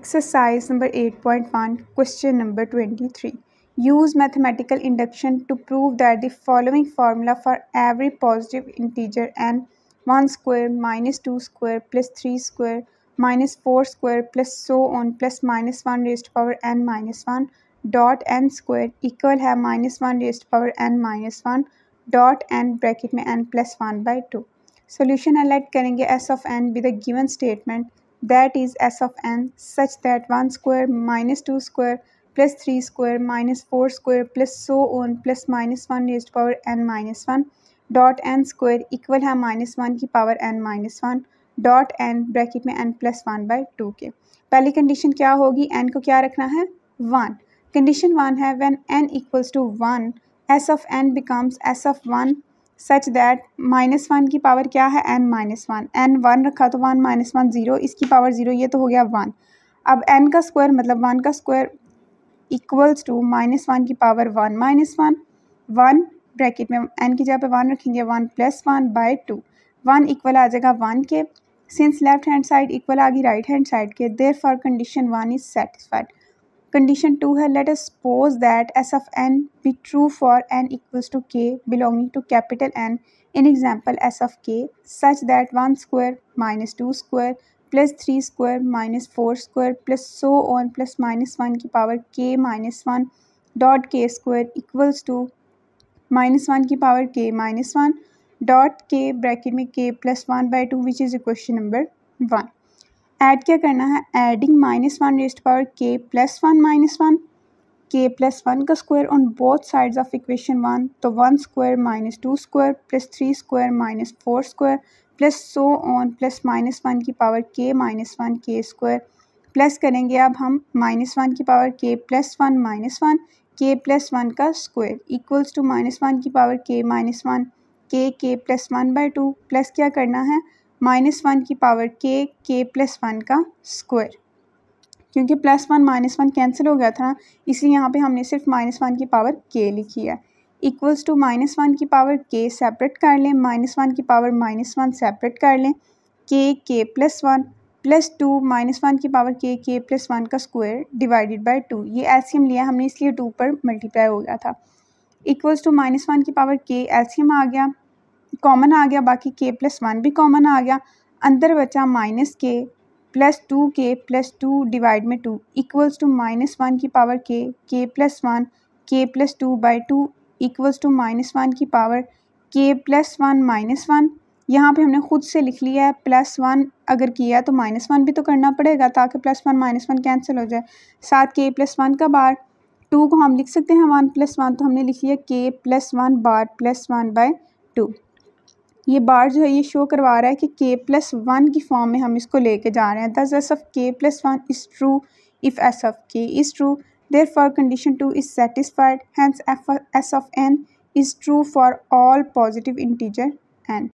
Exercise number 8.1, question number 23. Use mathematical induction to prove that the following formula for every positive integer n 1 square minus 2 square plus 3 square minus 4 square plus so on plus minus 1 raised to power n minus 1 dot n square equal है minus 1 raised to power n minus 1 dot n bracket में n plus 1 by 2. Solution highlight करेंगे s of n with a given statement that is s of n such that 1 square minus 2 square plus 3 square minus 4 square plus so on plus minus 1 raised to power n minus 1 dot n square equal है minus 1 की power n minus 1 dot n bracket में n plus 1 by 2 के. पहली condition क्या होगी, n को क्या रखना है 1. कंडीशन 1 है when n equals to 1 s of n becomes s of 1 such that minus 1 की पावर क्या है n माइनस 1. n 1 रखा तो 1 माइनस 1 0, इसकी पावर 0, ये तो हो गया 1. अब n का स्क्वायर मतलब 1 का स्क्वायर इक्वल्स टू माइनस 1 की पावर 1 माइनस 1 1 ब्रैकेट में n की जगह पे 1 रखेंगे 1 प्लस 1 बाय 2. 1 इक्वल आ जाएगा 1 के. Since left hand side equal आ गई राइट हैंड साइड के, therefore condition 1 is satisfied. Condition 2 है let us suppose that s of n be true for n equals to k belonging to capital N in example s of k such that 1 square minus 2 square plus 3 square minus 4 square plus so on plus minus 1 की power k minus 1 dot k square equals to minus 1 की power k minus 1 dot k bracket में k plus 1 by 2 which is equation number 1. Add क्या करना है, adding minus 1 raised to power k plus 1 minus 1 k plus 1 का square on both sides of equation 1, तो 1 square minus 2 square plus 3 square minus 4 square plus so on plus minus 1 की power k minus 1 k square plus करेंगे अब हम minus 1 की power k plus 1 minus 1 k plus 1 का square equals to minus 1 की power k minus 1 k plus 1 by 2 plus क्या करना है माइनस 1 की पावर k प्लस 1 का स्क्वायर. क्योंकि प्लस 1 माइनस 1 कैंसिल हो गया था इसलिए यहाँ पे हमने सिर्फ माइनस 1 की पावर k लिखी है. इक्वल्स टू माइनस 1 की पावर k सेपरेट कर लें, माइनस 1 की पावर माइनस 1 सेपरेट कर लें, k प्लस 1 प्लस 2 माइनस 1 की पावर k प्लस 1 का स्क्वायर डिवाइडेड बाई 2. ये एलसीएम लिया हमने इसलिए 2 पर मल्टीप्लाई हो गया था. इक्वल्स टू माइनस 1 की पावर k एलसीएम आ गया, कॉमन आ गया, बाकी k प्लस 1 भी कॉमन आ गया, अंदर बचा minus k plus 2k plus 2 divide में 2 इक्वल्स टू माइनस 1 की power k plus 1 k plus 2 by 2 equals to minus 1 की पावर k प्लस 1 माइनस 1. यहाँ पे हमने खुद से लिख लिया है प्लस 1, अगर किया तो माइनस 1 भी तो करना पड़ेगा ताकि प्लस 1 माइनस 1 कैंसिल हो जाए. साथ k प्लस 1 का बार 2 को हम लिख सकते हैं 1 प्लस 1, तो हमने लिख लिया k plus 1 bar plus 1 by 2. ये बार जो है ये शो करवा रहा है कि k प्लस 1 की फॉर्म में हम इसको लेके जा रहे हैं. दस S of k plus 1 is true if S of k is true, therefore condition 2 is satisfied, hence S of n is true for all positive integer n.